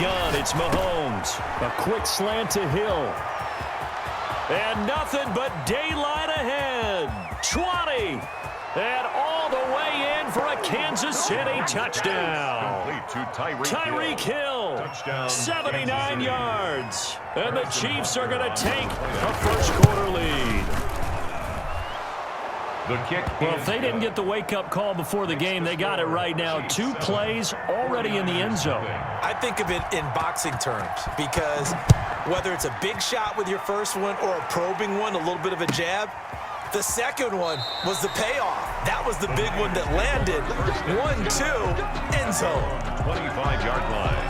gun, it's Mahomes. A quick slant to Hill. And nothing but daylight ahead. 20. And all the way in for a Kansas City touchdown. Tyreek Hill, Touchdown, 79 yards. And the Chiefs are going to take a first-quarter lead. The kick. Well, if they didn't get the wake-up call before the game, they got it right now. 2 plays already in the end zone. I think of it in boxing terms because whether it's a big shot with your first one or a probing one, a little bit of a jab, the second one was the payoff. That was the big one that landed. 1-2, end zone. 25-yard line.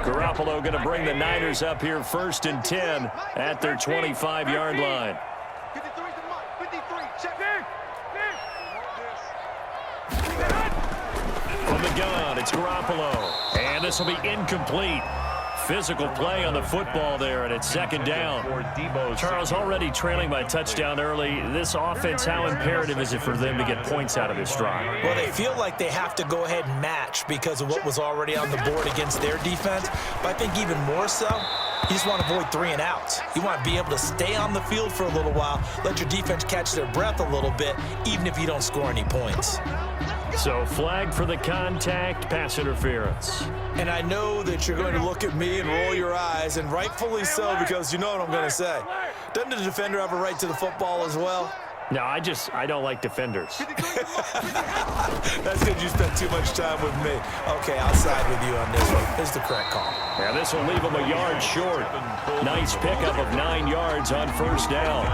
Garoppolo going to bring the Niners up here 1st and 10 at their 25-yard line. From the gun, it's Garoppolo. And this will be incomplete. Physical play on the football there, and it's 2nd down. Charles, already trailing by a touchdown early. This offense, how imperative is it for them to get points out of this drive? Well, they feel like they have to go ahead and match because of what was already on the board against their defense. But I think even more so, you just want to avoid 3 and outs. You want to be able to stay on the field for a little while, let your defense catch their breath a little bit, even if you don't score any points. So flag for the contact, pass interference. And I know that you're going to look at me and roll your eyes, and rightfully so, because you know what I'm going to say. Doesn't the defender have a right to the football as well? No, I don't like defenders. That's because you spent too much time with me. Okay, I'll side with you on this one. It's the correct call. Yeah, this will leave him a yard short. Nice pickup of 9 yards on 1st down.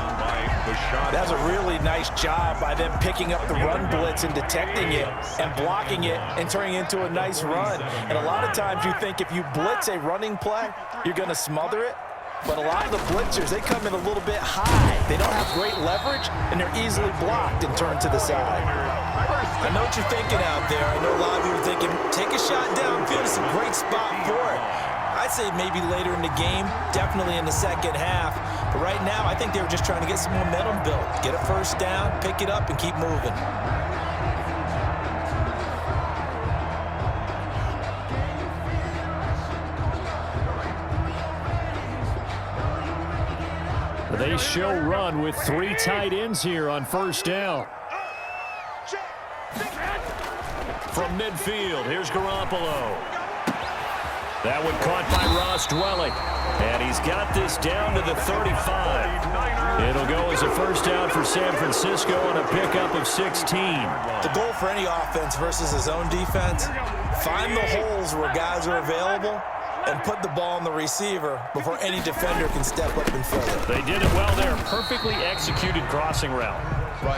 That's a really nice job by them picking up the run blitz and detecting it and blocking it and turning it into a nice run. And a lot of times you think if you blitz a running play, you're going to smother it. But a lot of the blitzers, they come in a little bit high. They don't have great leverage, and they're easily blocked and turned to the side. I know what you're thinking out there. I know a lot of you are thinking, take a shot downfield. It's a great spot for it. I'd say maybe later in the game, definitely in the second half. But right now, I think they were just trying to get some momentum built. Get a 1st down, pick it up, and keep moving. They show run with 3 tight ends here on 1st down. From midfield, here's Garoppolo. That one caught by Ross Dwelling. And he's got this down to the 35. It'll go as a 1st down for San Francisco on a pickup of 16. The goal for any offense versus his own defense, find the holes where guys are available and put the ball on the receiver before any defender can step up and fill it. They did it well there. Perfectly executed crossing route.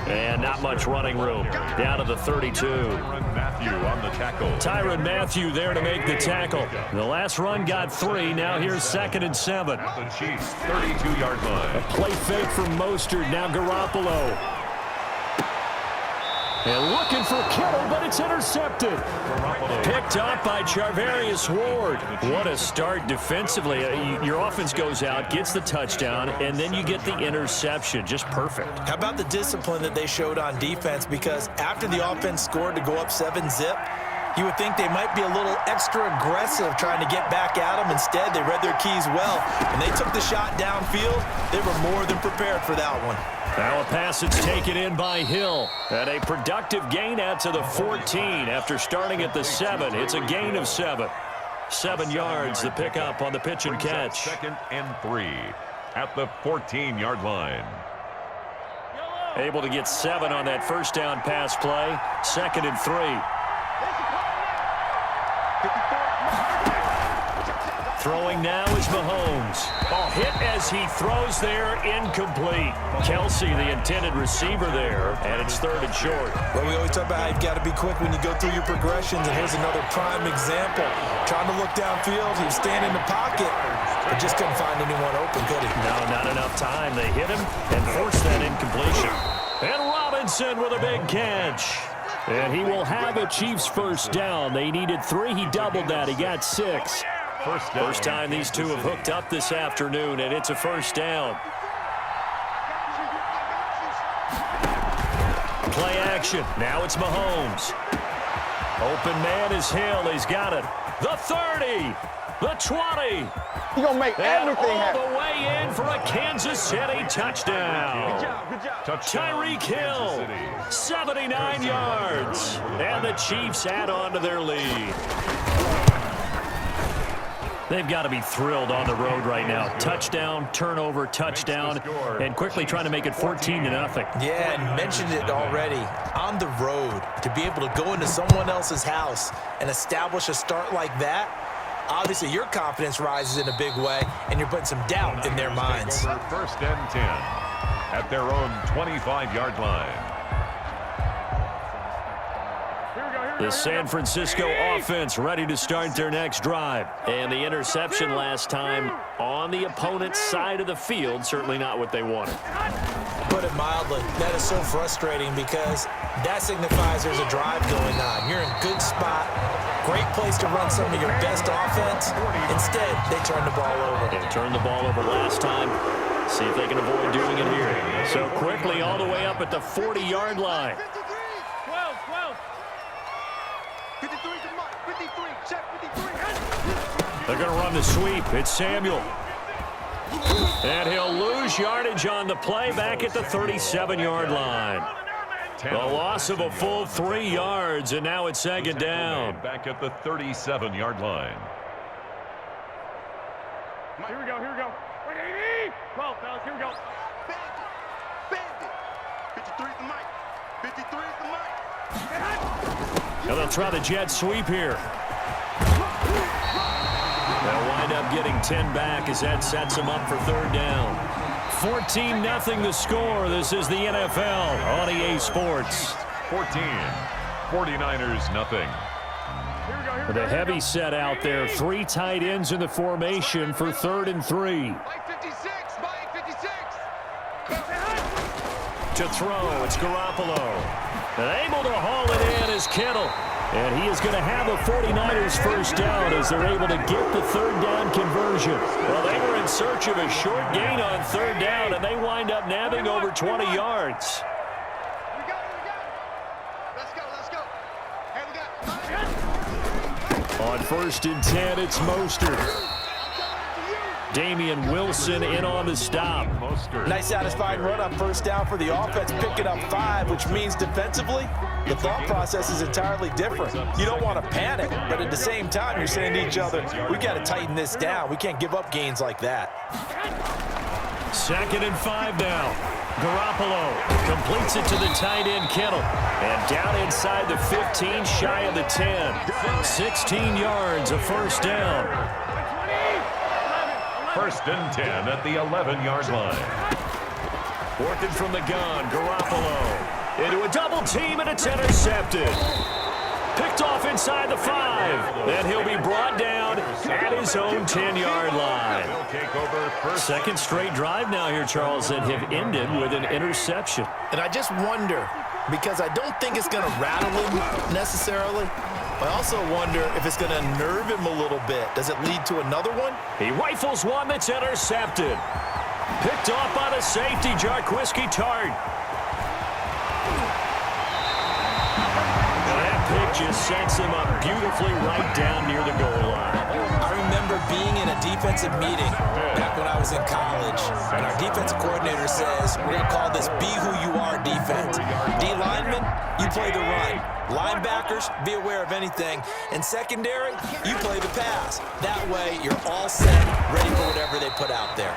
And not much running room. Down to the 32. Tyrann Mathieu on the tackle. Tyrann Mathieu there to make the tackle. The last run got 3. Now here's 2nd and 7. The Chiefs' 32-yard line. A play fake from Mostert. Now Garoppolo. And looking for Kittle, but it's intercepted. Picked up by Charvarius Ward. What a start defensively. Your offense goes out, gets the touchdown, and then you get the interception. Just perfect. How about the discipline that they showed on defense? Because after the offense scored to go up 7-zip, you would think they might be a little extra aggressive trying to get back at them. Instead, they read their keys well. When they took the shot downfield, they were more than prepared for that one. Now a pass that's taken in by Hill. And a productive gain out to the 14 after starting at the 7. It's a gain of 7. 7 yards, the pickup on the pitch and catch. 2nd and 3 at the 14-yard line. Able to get 7 on that 1st down pass play. 2nd and 3. Throwing now is Mahomes. Ball hit as he throws there, incomplete. Kelsey, the intended receiver there, and it's 3rd and short. Well, we always talk about how you've got to be quick when you go through your progressions, and here's another prime example. Trying to look downfield, he was standing in the pocket, but just couldn't find anyone open, could he? No, not enough time. They hit him and forced that incompletion. And Robinson with a big catch. And he will have a Chiefs 1st down. They needed 3. He doubled that. He got 6. First time these two have hooked up this afternoon, and it's a 1st down. play action. Now it's Mahomes. Open man is Hill. He's got it. The 30. The 20. He's going to make everything happen. All the way in for a Kansas City touchdown. Good job. Touchdown, Tyreek Hill, Kansas City. 79 yards. And the Chiefs add on to their lead. They've got to be thrilled on the road right now. Touchdown, turnover, touchdown, and quickly trying to make it 14-0. Yeah, and mentioned it already. On the road, to be able to go into someone else's house and establish a start like that, obviously your confidence rises in a big way, and you're putting some doubt in their minds. First and 10 at their own 25-yard line. The San Francisco offense ready to start their next drive. And the interception last time on the opponent's side of the field, certainly not what they wanted. Put it mildly, that is so frustrating because that signifies there's a drive going on. You're in a good spot, great place to run some of your best offense. Instead, they turn the ball over. They turned the ball over last time. See if they can avoid doing it here. So quickly all the way up at the 40-yard line. 12. 53 to Mike. 53. Check 53. They're going to run the sweep. It's Samuel. And he'll lose yardage on the play back at the 37-yard line. A loss of a full 3 yards, and now it's second down. Back at the 37-yard line. Here we go. 12, fellas. Here we go. Bandit. 53 to Mike. 53 to Mike. Now they'll try the jet sweep here. They'll wind up getting 10 back as that sets them up for third down. 14-0 the score. This is the NFL on EA Sports. 14. 49ers nothing. With a heavy set out there, 3 tight ends in the formation for 3rd and 3. Mike 56. Mike 56. To throw, it's Garoppolo. And able to haul it in is Kittle. And he is going to have a 49ers first down as they're able to get the third down conversion. Well, they were in search of a short gain on third down, and they wind up nabbing over 20 yards. We got it. Let's go. Hey, we got On 1st and 10, it's Mostert. Damian Wilson in on the stop. Nice satisfying run on first down for the offense, picking up 5, which means defensively, the thought process is entirely different. You don't want to panic, but at the same time, you're saying to each other, we got to tighten this down. We can't give up gains like that. 2nd and 5 now. Garoppolo completes it to the tight end Kittle. And down inside the 15, shy of the 10. 16 yards, a first down. 1st and 10 at the 11-yard line. Working from the gun, Garoppolo into a double team, and it's intercepted. Picked off inside the 5. Then he'll be brought down at his own 10-yard line. Take over first. Second straight drive now here, Charles, that have ended with an interception. And I just wonder, because I don't think it's going to rattle him necessarily, I also wonder if it's going to nerve him a little bit. Does it lead to another one? He rifles one that's intercepted. Picked off by the safety, Jarquiski Tart. That pick just sets him up beautifully right down near the goal line. I remember being in a defensive meeting back when I was in college, and our defensive coordinator says, we're going to call this Be Who You Are defense. D linemen, you play the run. Linebackers, be aware of anything. And secondary, you play the pass. That way, you're all set, ready for whatever they put out there.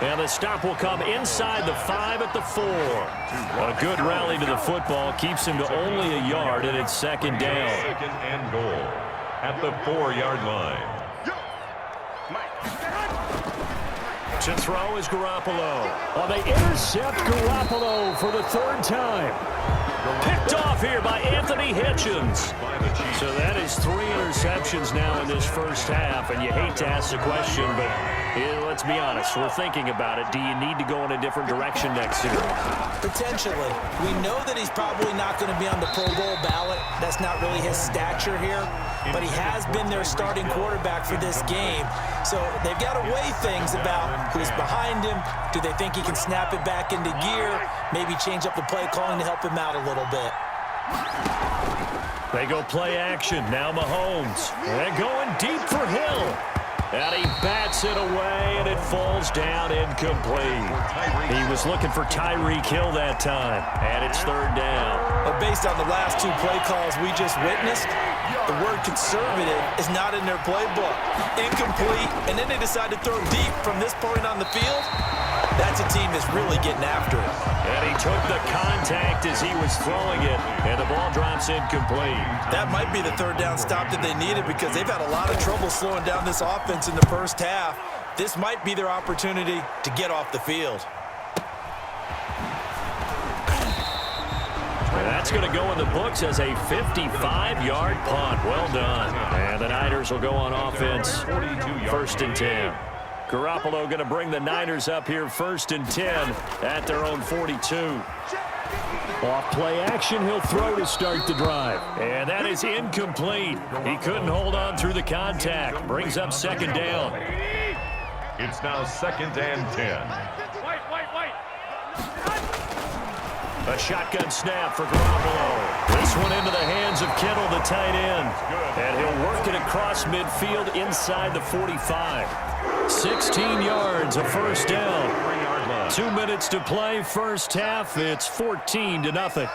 And the stop will come inside the 5 at the 4. A good rally to the football keeps him to only a yard, and it's second down. 2nd and goal at the 4-yard line. To throw is Garoppolo. Oh, they intercept Garoppolo for the 3rd time. Picked off here by Anthony Hitchens. So that is 3 interceptions now in this first half, and you hate to ask the question, but let's be honest, we're thinking about it. Do you need to go in a different direction next year? Potentially. We know that he's probably not going to be on the Pro Bowl ballot. That's not really his stature here, but he has been their starting quarterback for this game. So they've got to weigh things about who's behind him. Do they think he can snap it back into gear? Maybe change up the play calling to help him out a little little bit. They go play action. Now Mahomes. And going deep for Hill. And he bats it away, and it falls down incomplete. He was looking for Tyreek Hill that time, and it's third down. But based on the last two play calls we just witnessed, the word conservative is not in their playbook. Incomplete, and then they decide to throw deep from this point on the field. That's a team that's really getting after it. And he took the contact as he was throwing it, and the ball drops incomplete. That might be the third down stop that they needed because they've had a lot of trouble slowing down this offense in the first half. This might be their opportunity to get off the field. That's going to go in the books as a 55-yard punt. Well done. And the Niners will go on offense. First and 10. Garoppolo going to bring the Niners up here first and 10 at their own 42. Off play action, he'll throw to start the drive. And that is incomplete. He couldn't hold on through the contact. Brings up second down. It's now second and 10. A shotgun snap for Garoppolo. This one into the hands of Kittle, the tight end. And he'll work it across midfield inside the 45. 16 yards, a first down. 2 minutes to play, first half. It's 14-0.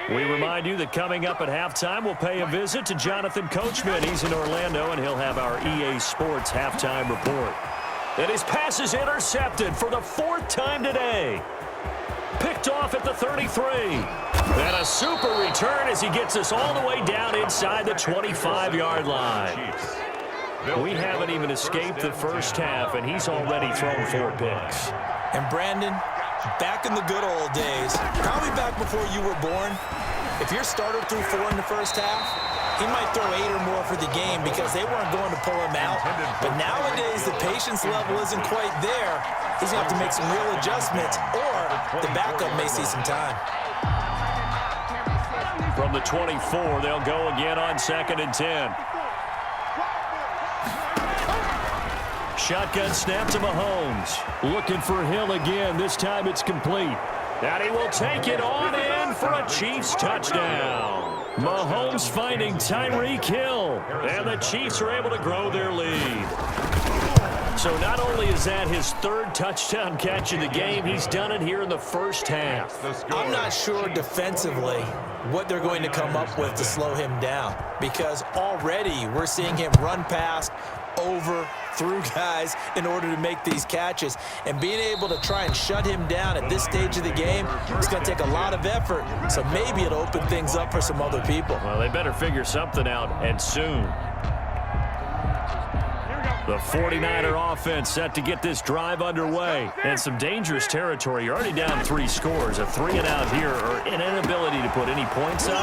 We remind you that coming up at halftime, we'll pay a visit to Jonathan Coachman. He's in Orlando, and he'll have our EA Sports halftime report. And his pass is intercepted for the fourth time today. Picked off at the 33. And a super return as he gets us all the way down inside the 25-yard line. We haven't even escaped the first half, and he's already thrown 4 picks. And Brandon, back in the good old days, probably back before you were born, if your starter threw 4 in the first half, he might throw 8 or more for the game because they weren't going to pull him out. But nowadays, the patience level isn't quite there. He's going to have to make some real adjustments, or the backup may see some time. From the 24, they'll go again on second and 10. Shotgun snap to Mahomes. Looking for Hill again. This time it's complete. And he will take it on in for a Chiefs touchdown. Mahomes finding Tyreek Hill. And the Chiefs are able to grow their lead. So not only is that his third touchdown catch in the game, he's done it here in the first half. I'm not sure defensively what they're going to come up with to slow him down, because already we're seeing him run past, over, through guys in order to make these catches. And being able to try and shut him down at this stage of the game, it's going to take a lot of effort. So maybe it'll open things up for some other people. Well, they better figure something out, and soon. The 49er offense set to get this drive underway. And some dangerous territory. You're already down 3 scores. A 3-and-out here, or an inability to put any points up.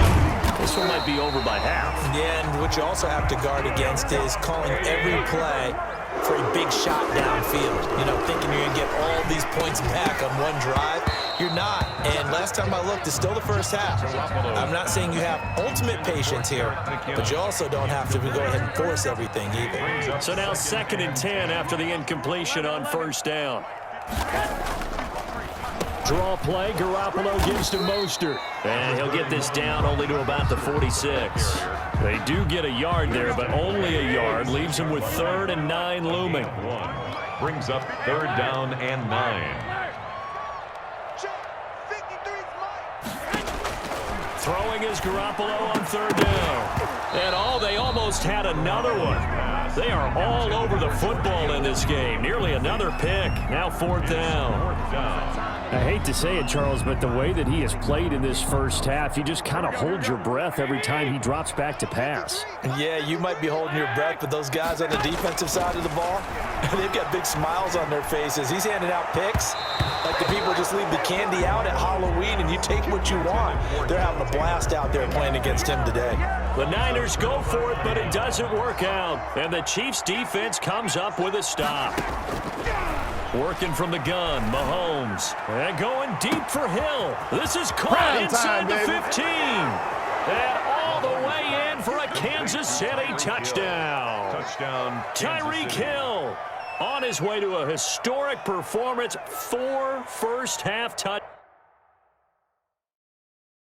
This one might be over by half. Yeah, and what you also have to guard against is calling every play for a big shot downfield. You know, thinking you're going to get all these points back on one drive. You're not. And last time I looked, it's still the first half. I'm not saying you have ultimate patience here, but you also don't have to go ahead and force everything either. So now second and 10 after the incompletion on first down. Draw play, Garoppolo gives to Mostert. And he'll get this down only to about the 46. They do get a yard there, but only a yard. Leaves him with 3rd and 9 looming. Brings up 3rd down and 9. Throwing is Garoppolo on 3rd down. And they almost had another one. They are all over the football in this game. Nearly another pick. Now 4th down. I hate to say it, Charles, but the way that he has played in this first half, you just kind of hold your breath every time he drops back to pass. Yeah, you might be holding your breath, but those guys on the defensive side of the ball, they've got big smiles on their faces. He's handing out picks like the people just leave the candy out at Halloween and you take what you want. They're having a blast out there playing against him today. The Niners go for it, but it doesn't work out. And the Chiefs defense comes up with a stop. Working from the gun, Mahomes. And going deep for Hill. This is caught inside the 15. And all the way in for a Kansas City touchdown. Touchdown, Tyreek Hill. On his way to a historic performance, 4 first-half touchdowns.